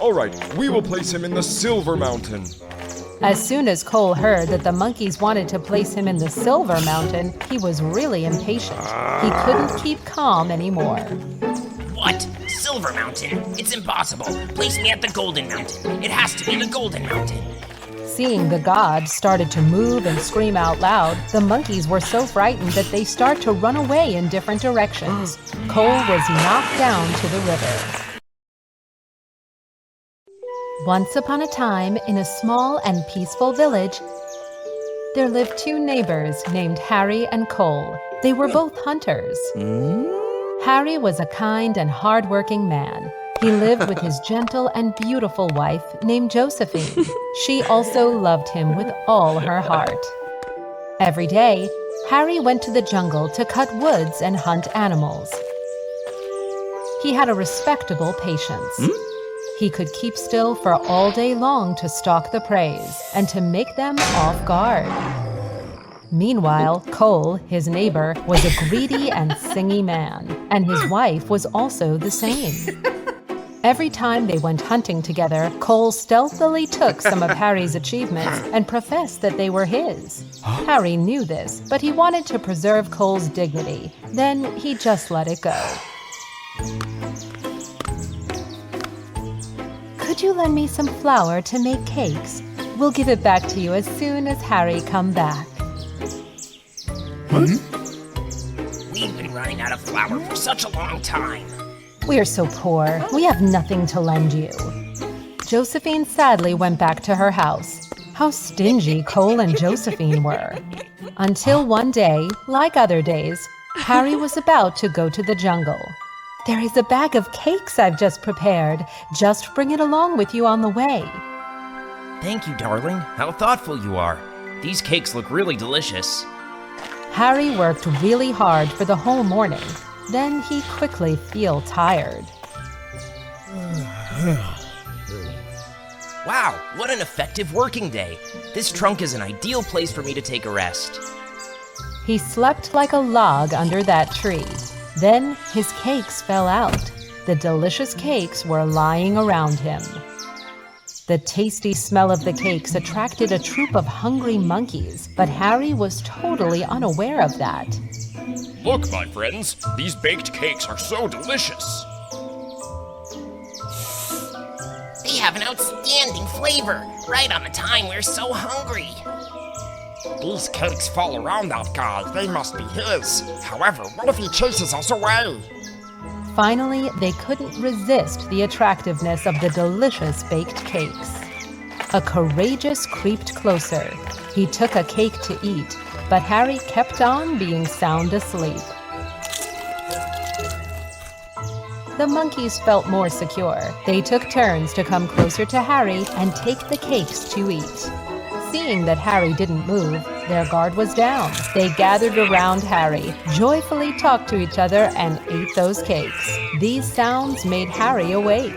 All right, we will place him in the Silver Mountain. As soon as Cole heard that the monkeys wanted to place him in the Silver Mountain, he was really impatient. He couldn't keep calm anymore. What? Silver Mountain? It's impossible. Place me at the Golden Mountain. It has to be the Golden Mountain. Seeing the god started to move and scream out loud, the monkeys were so frightened that they start to run away in different directions. Cole was knocked down to the river. Once upon a time, in a small and peaceful village, there lived two neighbors named Harry and Cole. They were both hunters. Harry was a kind and hard-working man. He lived with his gentle and beautiful wife named Josephine. She also loved him with all her heart. Every day, Harry went to the jungle to cut woods and hunt animals. He had a respectable patience. He could keep still for all day long to stalk the prey and to make them off guard. Meanwhile, Cole, his neighbor, was a greedy and singy man, and his wife was also the same. Every time they went hunting together, Cole stealthily took some of Harry's achievements and professed that they were his. Harry knew this, but he wanted to preserve Cole's dignity. Then he just let it go. Could you lend me some flour to make cakes? We'll give it back to you as soon as Harry come back. We've been running out of flour for such a long time. We're so poor. We have nothing to lend you. Josephine sadly went back to her house. How stingy Cole and Josephine were. Until one day, like other days, Harry was about to go to the jungle. There is a bag of cakes I've just prepared. Just bring it along with you on the way. Thank you, darling. How thoughtful you are. These cakes look really delicious. Harry worked really hard for the whole morning. Then he quickly felt tired. Wow, what an effective working day. This trunk is an ideal place for me to take a rest. He slept like a log under that tree. Then his cakes fell out. The delicious cakes were lying around him. The tasty smell of the cakes attracted a troop of hungry monkeys, but Harry was totally unaware of that. Look, my friends, these baked cakes are so delicious. They have an outstanding flavor, right on the time we're so hungry. These cakes fall around that guy. They must be his. However, what if he chases us away? Finally, they couldn't resist the attractiveness of the delicious baked cakes. A courageous creeped closer. He took a cake to eat, but Harry kept on being sound asleep. The monkeys felt more secure. They took turns to come closer to Harry and take the cakes to eat. Seeing that Harry didn't move, their guard was down. They gathered around Harry, joyfully talked to each other, and ate those cakes. These sounds made Harry awake.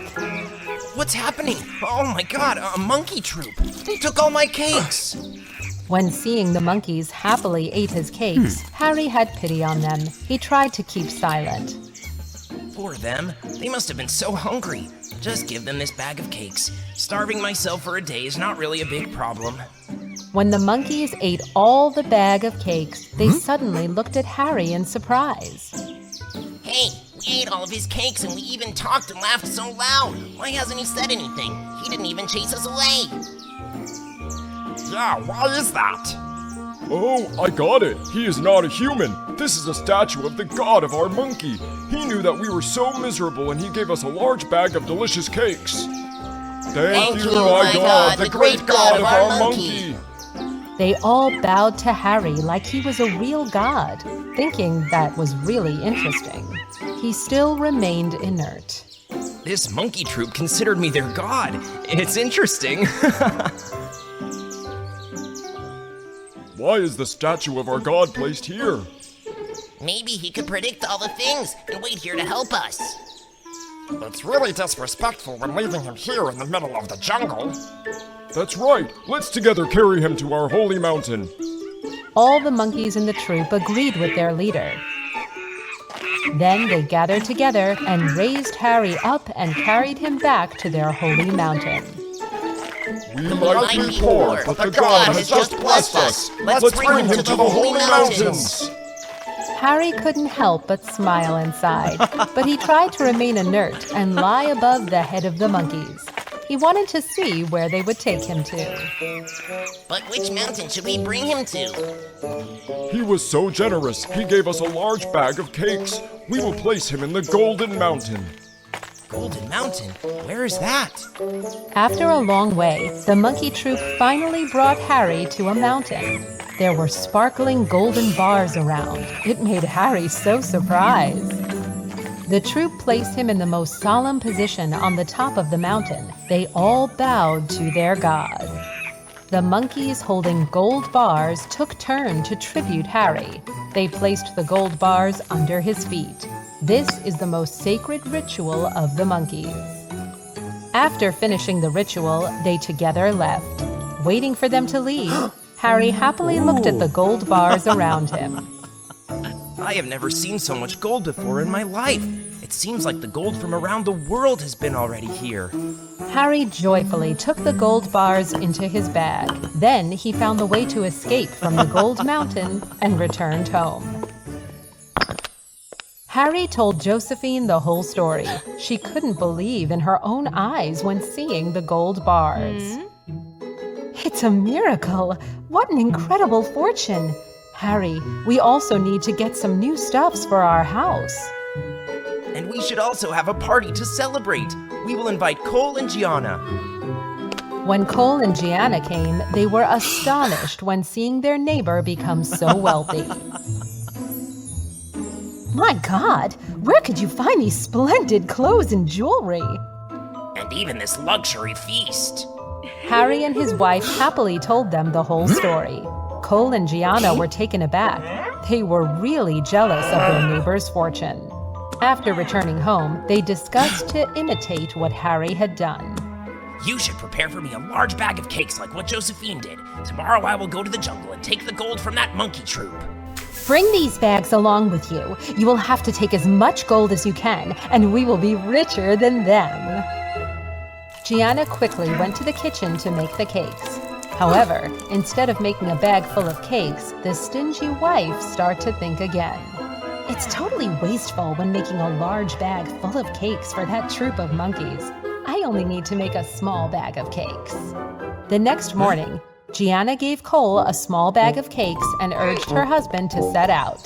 What's happening? Oh my god, a monkey troop! They took all my cakes! When seeing the monkeys happily ate his cakes, Harry had pity on them. He tried to keep silent. Poor them. They must have been so hungry. Just give them this bag of cakes. Starving myself for a day is not really a big problem. When the monkeys ate all the bag of cakes, they suddenly looked at Harry in surprise. Hey, we ate all of his cakes and we even talked and laughed so loud. Why hasn't he said anything? He didn't even chase us away. Yeah, why is that? Oh, I got it. He is not a human. This is a statue of the god of our monkey. He knew that we were so miserable and he gave us a large bag of delicious cakes. Thank you, my god, the great god of our monkey. They all bowed to Harry like he was a real god, thinking that was really interesting. He still remained inert. This monkey troop considered me their god. It's interesting. Why is the statue of our god placed here? Maybe he could predict all the things and wait here to help us. It's really disrespectful when leaving him here in the middle of the jungle. That's right. Let's together carry him to our holy mountain. All the monkeys in the troop agreed with their leader. Then they gathered together and raised Harry up and carried him back to their holy mountain. We might be poor, but the God has just blessed us. Let's bring him to the holy mountains. Harry couldn't help but smile inside, but he tried to remain inert and lie above the head of the monkeys. He wanted to see where they would take him to. But which mountain should we bring him to? He was so generous, he gave us a large bag of cakes. We will place him in the Golden Mountain. Golden Mountain? Where is that? After a long way, the monkey troop finally brought Harry to a mountain. There were sparkling golden bars around. It made Harry so surprised. The troop placed him in the most solemn position on the top of the mountain. They all bowed to their god. The monkeys holding gold bars took turn to tribute Harry. They placed the gold bars under his feet. This is the most sacred ritual of the monkeys. After finishing the ritual, they together left. Waiting for them to leave, Harry happily looked at the gold bars around him. I have never seen so much gold before in my life. It seems like the gold from around the world has been already here. Harry joyfully took the gold bars into his bag. Then he found the way to escape from the gold mountain and returned home. Harry told Josephine the whole story. She couldn't believe in her own eyes when seeing the gold bars. It's a miracle! What an incredible fortune! Harry, we also need to get some new stuffs for our house. And we should also have a party to celebrate. We will invite Cole and Gianna. When Cole and Gianna came, they were astonished when seeing their neighbor become so wealthy. My God, where could you find these splendid clothes and jewelry? And even this luxury feast. Harry and his wife happily told them the whole story. Cole and Gianna were taken aback. They were really jealous of their neighbor's fortune. After returning home, they discussed to imitate what Harry had done. You should prepare for me a large bag of cakes like what Josephine did. Tomorrow I will go to the jungle and take the gold from that monkey troop. Bring these bags along with you. You will have to take as much gold as you can, and we will be richer than them. Gianna quickly went to the kitchen to make the cakes. However, instead of making a bag full of cakes, the stingy wife started to think again. It's totally wasteful when making a large bag full of cakes for that troop of monkeys. I only need to make a small bag of cakes. The next morning, Gianna gave Cole a small bag of cakes and urged her husband to set out.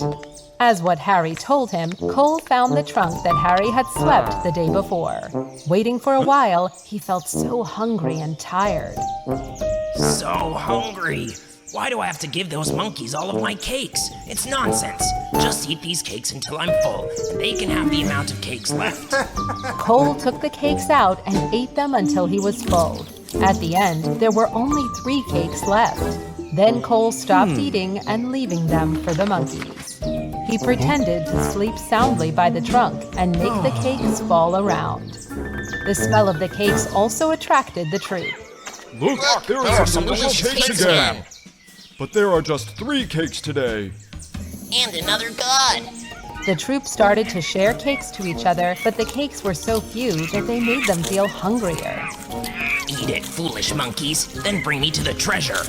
As what Harry told him, Cole found the trunk that Harry had swept the day before. Waiting for a while, he felt so hungry and tired. So hungry. Why do I have to give those monkeys all of my cakes? It's nonsense. Just eat these cakes until I'm full, and they can have the amount of cakes left. Cole took the cakes out and ate them until he was full. At the end, there were only 3 cakes left. Then Cole stopped eating and leaving them for the monkeys. He pretended to sleep soundly by the trunk and make the cakes fall around. The smell of the cakes also attracted the troop. Look, there are some delicious cakes again. But there are just 3 cakes today. And another god. The troop started to share cakes to each other, but the cakes were so few that they made them feel hungrier. Eat it, foolish monkeys, then bring me to the treasure.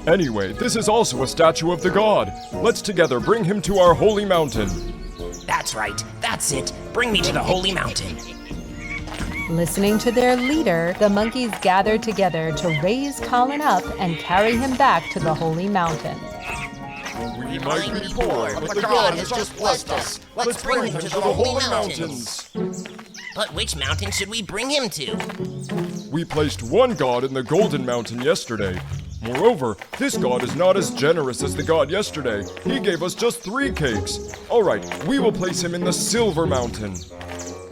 Anyway, this is also a statue of the god. Let's together bring him to our holy mountain. That's right, that's it. Bring me to the holy mountain. Listening to their leader, the monkeys gathered together to raise Colin up and carry him back to the holy mountain. We might be poor, but the god has just blessed us. Let's bring him to the holy mountains. But which mountain should we bring him to? We placed one god in the Golden Mountain yesterday. Moreover, this god is not as generous as the god yesterday. He gave us just 3 cakes. All right, we will place him in the Silver Mountain.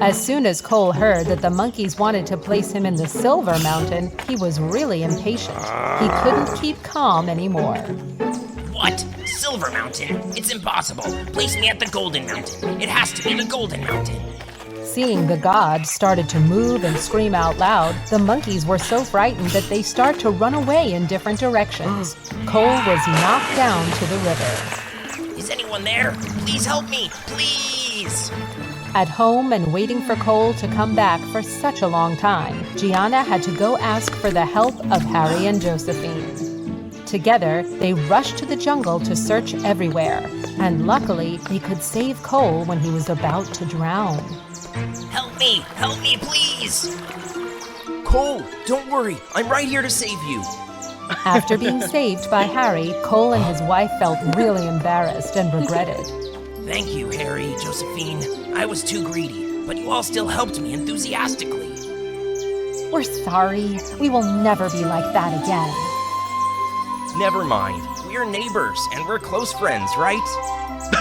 As soon as Cole heard that the monkeys wanted to place him in the Silver Mountain, he was really impatient. He couldn't keep calm anymore. What? Silver Mountain? It's impossible. Place me at the Golden Mountain. It has to be the Golden Mountain. Seeing the god started to move and scream out loud, the monkeys were so frightened that they start to run away in different directions. Cole was knocked down to the river. Is anyone there? Please help me, please! please. At home and waiting for Cole to come back for such a long time, Gianna had to go ask for the help of Harry and Josephine. Together, they rushed to the jungle to search everywhere, and luckily, they could save Cole when he was about to drown. Help me, please. Cole, don't worry. I'm right here to save you. After being saved by Harry, Cole and his wife felt really embarrassed and regretted. Thank you, Harry, Josephine. I was too greedy, but you all still helped me enthusiastically. We're sorry. We will never be like that again. Never mind. We're neighbors and we're close friends, right?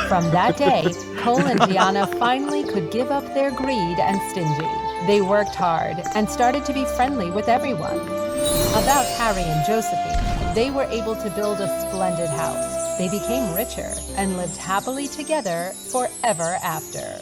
From that day, Cole and Gianna finally could give up their greed and stingy. They worked hard and started to be friendly with everyone. About Harry and Josephine, they were able to build a splendid house. They became richer and lived happily together forever after.